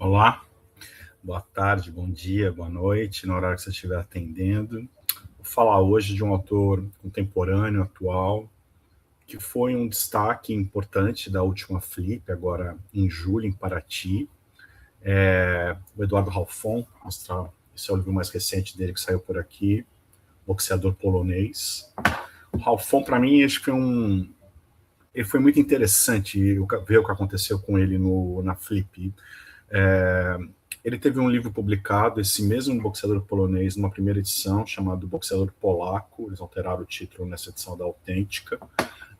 Olá, boa tarde, bom dia, boa noite, na hora que você estiver atendendo. Vou falar hoje de um autor contemporâneo, atual, que foi um destaque importante da última Flip, agora em julho, em Paraty. O Eduardo Halfon, mostrar, esse é o livro mais recente dele que saiu por aqui, Boxeador Polonês. O Halfon, para mim, acho que ele foi muito interessante ver o que aconteceu com ele na Flip. Ele teve um livro publicado, esse mesmo Boxeador Polonês, numa primeira edição, chamado Boxeador Polaco. Eles alteraram o título nessa edição da Autêntica.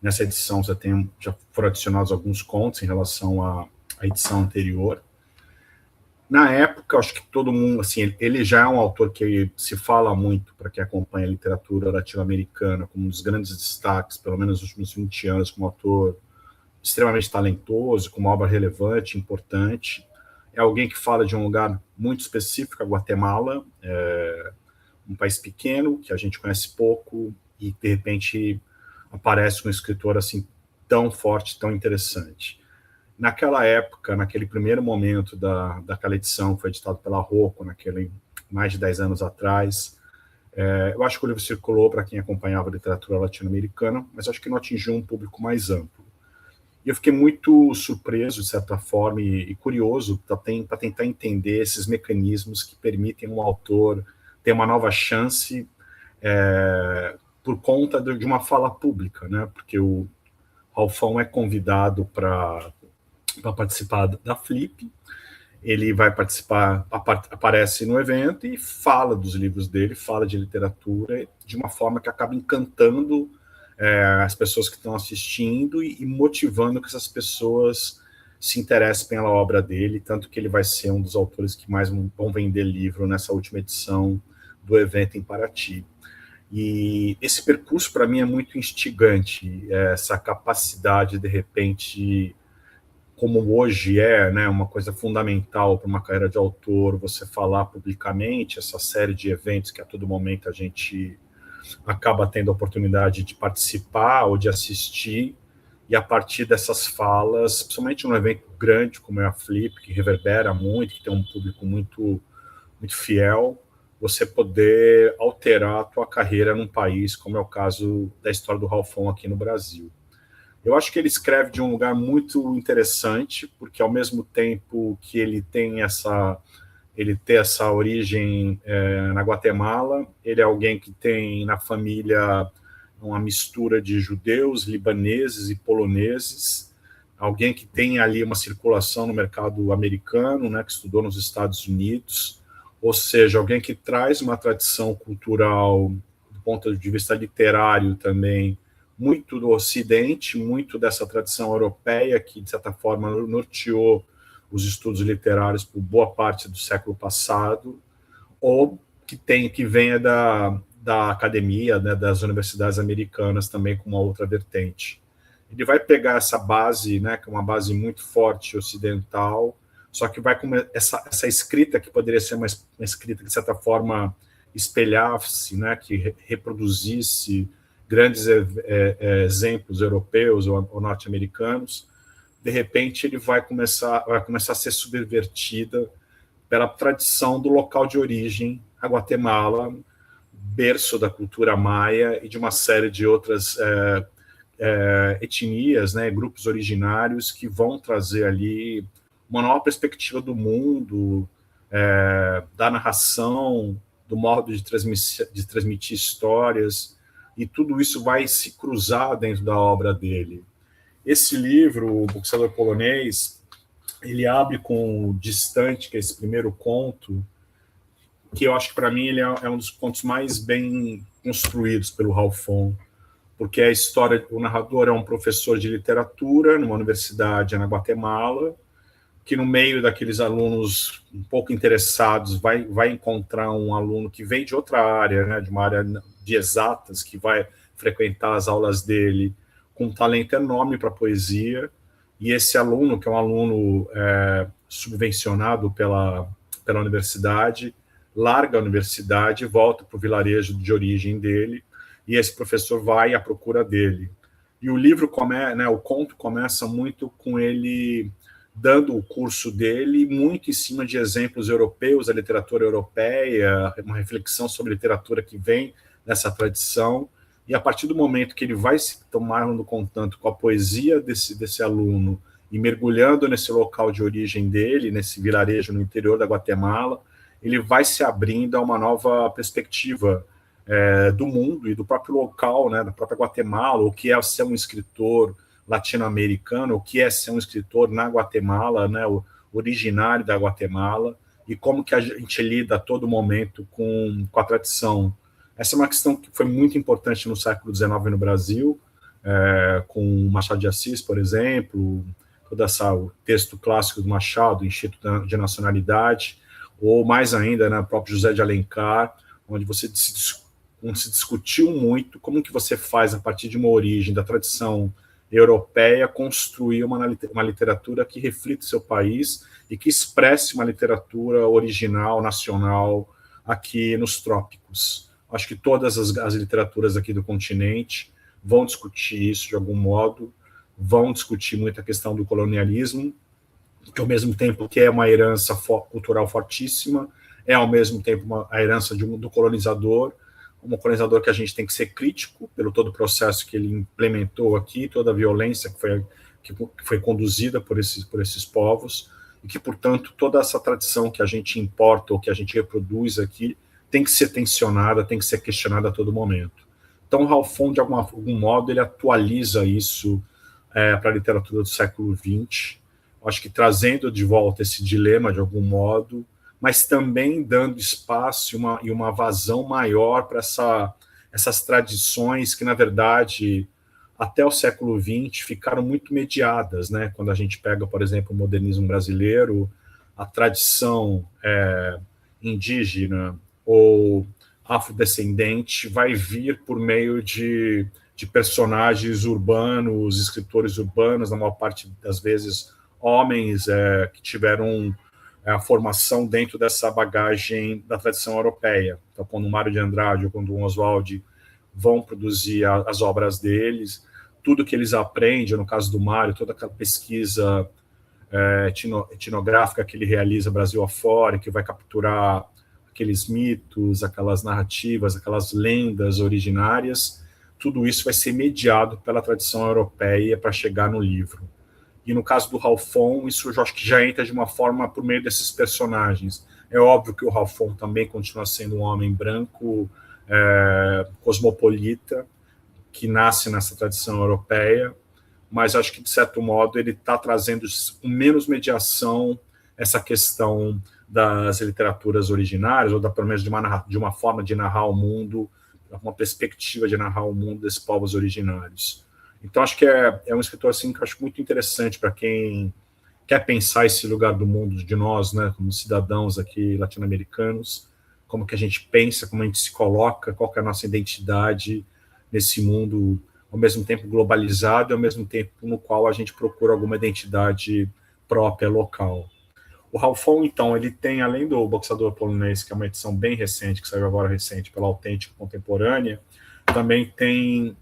Nessa edição já foram adicionados alguns contos em relação à edição anterior. Na época, acho que todo mundo, assim, ele já é um autor que se fala muito para quem acompanha a literatura latino-americana, como um dos grandes destaques, pelo menos nos últimos 20 anos, como autor extremamente talentoso, com uma obra relevante, importante. É alguém que fala de um lugar muito específico, a Guatemala, um país pequeno, que a gente conhece pouco, e de repente aparece um escritor assim tão forte, tão interessante. Naquela época, naquele primeiro momento daquela edição, que foi editado pela Rocco, mais de 10 anos atrás, eu acho que o livro circulou para quem acompanhava a literatura latino-americana, mas acho que não atingiu um público mais amplo. E eu fiquei muito surpreso, de certa forma, e curioso para tentar entender esses mecanismos que permitem um autor ter uma nova chance por conta de uma fala pública, né? Porque o Halfon é convidado para participar da Flip, ele vai participar, aparece no evento e fala dos livros dele, fala de literatura de uma forma que acaba encantando as pessoas que estão assistindo e motivando que essas pessoas se interessem pela obra dele, tanto que ele vai ser um dos autores que mais vão vender livro nessa última edição do evento em Paraty. E esse percurso, para mim, é muito instigante, essa capacidade, de repente, como hoje né, uma coisa fundamental para uma carreira de autor, você falar publicamente, essa série de eventos que a todo momento a gente acaba tendo a oportunidade de participar ou de assistir, e a partir dessas falas, principalmente num evento grande como é a Flip, que reverbera muito, que tem um público muito, muito fiel, você poder alterar a tua carreira num país, como é o caso da história do Halfon aqui no Brasil. Eu acho que ele escreve de um lugar muito interessante, porque ao mesmo tempo que ele tem essa origem na Guatemala, ele é alguém que tem na família uma mistura de judeus, libaneses e poloneses, alguém que tem ali uma circulação no mercado americano, né, que estudou nos Estados Unidos, ou seja, alguém que traz uma tradição cultural, do ponto de vista literário também, muito do Ocidente, muito dessa tradição europeia que, de certa forma, norteou os estudos literários por boa parte do século passado, ou que venha da academia, né, das universidades americanas também com uma outra vertente. Ele vai pegar essa base, né, que é uma base muito forte ocidental, só que vai com essa escrita que poderia ser uma escrita que, de certa forma, espelhasse, né, que reproduzisse grandes exemplos europeus ou norte-americanos, de repente ele vai começar a ser subvertida pela tradição do local de origem, a Guatemala, berço da cultura maia e de uma série de outras etnias, né, grupos originários que vão trazer ali uma nova perspectiva do mundo, da narração, do modo de transmitir histórias, e tudo isso vai se cruzar dentro da obra dele. Esse livro, O Boxeador Polonês, ele abre com o Distante, que é esse primeiro conto, que eu acho que para mim ele é um dos contos mais bem construídos pelo Halfon, porque a história, o narrador é um professor de literatura numa universidade na Guatemala, que no meio daqueles alunos um pouco interessados vai encontrar um aluno que vem de outra área, né, de uma área de exatas, que vai frequentar as aulas dele com um talento enorme para poesia, e esse aluno, que é um aluno subvencionado pela universidade, larga a universidade e volta para o vilarejo de origem dele, e esse professor vai à procura dele. E o livro o conto começa muito com ele dando o curso dele muito em cima de exemplos europeus, da literatura europeia, uma reflexão sobre literatura que vem dessa tradição, e a partir do momento que ele vai se tomando contato com a poesia desse aluno e mergulhando nesse local de origem dele, nesse vilarejo no interior da Guatemala, ele vai se abrindo a uma nova perspectiva do mundo e do próprio local, né, da própria Guatemala, o que é ser um escritor latino-americano, o que é ser um escritor na Guatemala, né, originário da Guatemala, e como que a gente lida a todo momento com a tradição. Essa é uma questão que foi muito importante no século XIX no Brasil, com Machado de Assis, por exemplo, o texto clássico do Machado, Instituto de Nacionalidade, ou mais ainda, né, o próprio José de Alencar, onde se discutiu muito como que você faz, a partir de uma origem da tradição europeia, construir uma literatura que reflita o seu país e que expresse uma literatura original, nacional, aqui nos trópicos. Acho que todas as literaturas aqui do continente vão discutir isso de algum modo, vão discutir muito a questão do colonialismo, que ao mesmo tempo que é uma herança cultural fortíssima, é ao mesmo tempo a herança do colonizador, um colonizador que a gente tem que ser crítico pelo todo o processo que ele implementou aqui, toda a violência que foi conduzida por esses povos, e que, portanto, toda essa tradição que a gente importa ou que a gente reproduz aqui tem que ser tensionada, tem que ser questionada a todo momento. Então, o Ralph Fon, de algum modo, ele atualiza isso para a literatura do século XX, acho que trazendo de volta esse dilema, de algum modo, mas também dando espaço e uma vazão maior para essas tradições que, na verdade, até o século XX ficaram muito mediadas, né? Quando a gente pega, por exemplo, o modernismo brasileiro, a tradição indígena ou afrodescendente vai vir por meio de personagens urbanos, escritores urbanos, na maior parte das vezes homens que tiveram a formação dentro dessa bagagem da tradição europeia. Então, quando o Mário de Andrade ou quando o Oswald vão produzir as obras deles, tudo que eles aprendem, no caso do Mário, toda aquela pesquisa etnográfica que ele realiza Brasil afora, que vai capturar aqueles mitos, aquelas narrativas, aquelas lendas originárias, tudo isso vai ser mediado pela tradição europeia para chegar no livro. E no caso do Ralph Fon, isso eu acho que já entra de uma forma por meio desses personagens. É óbvio que o Ralph Fon também continua sendo um homem branco, cosmopolita, que nasce nessa tradição europeia, mas acho que, de certo modo, ele está trazendo com menos mediação essa questão das literaturas originárias, ou pelo menos de uma forma de narrar o mundo, uma perspectiva de narrar o mundo desses povos originários. Então, acho que é um escritor assim, que eu acho muito interessante para quem quer pensar esse lugar do mundo de nós, né, como cidadãos aqui latino-americanos, como que a gente pensa, como a gente se coloca, qual que é a nossa identidade nesse mundo, ao mesmo tempo globalizado e ao mesmo tempo no qual a gente procura alguma identidade própria, local. O Ralph Fon, então, ele tem, além do Boxeador Polonês, que é uma edição bem recente, que saiu agora recente pela Autêntica Contemporânea, também tem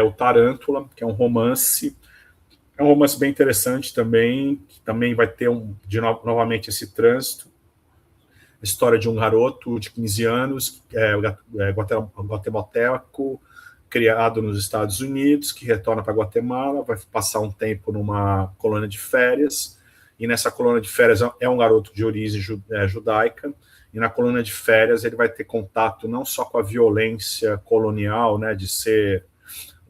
o Tarântula, que é um romance bem interessante também, que também vai ter novamente esse trânsito, a história de um garoto de 15 anos, guatemalteco, criado nos Estados Unidos, que retorna para Guatemala, vai passar um tempo numa colônia de férias, e nessa colônia de férias é um garoto de origem judaica, e na colônia de férias ele vai ter contato não só com a violência colonial, né, de ser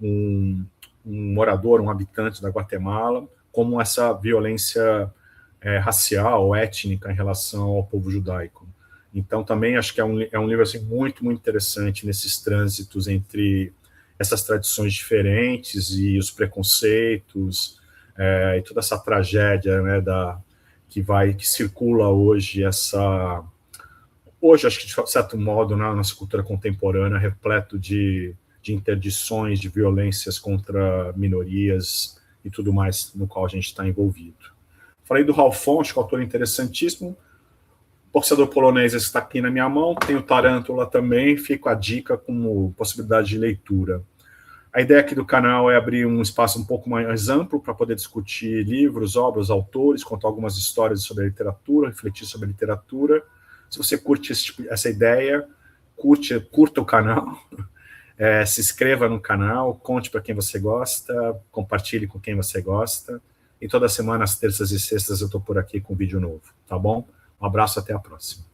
um morador, um habitante da Guatemala, como essa violência racial, étnica em relação ao povo judaico. Então, também acho que é um livro assim, muito, muito interessante nesses trânsitos entre essas tradições diferentes e os preconceitos e toda essa tragédia, né, que circula hoje, hoje, acho que de certo modo, na nossa cultura contemporânea, repleto de interdições, de violências contra minorias e tudo mais no qual a gente está envolvido. Falei do Ralph Fon, acho que é um autor interessantíssimo. Boxeador Polonês está aqui na minha mão, tem o Tarântula também, fica a dica como possibilidade de leitura. A ideia aqui do canal é abrir um espaço um pouco mais amplo para poder discutir livros, obras, autores, contar algumas histórias sobre a literatura, refletir sobre a literatura. Se você curte essa ideia, curta o canal, se inscreva no canal, conte para quem você gosta, compartilhe com quem você gosta. E toda semana, às terças e sextas, eu estou por aqui com vídeo novo, tá bom? Um abraço, até a próxima.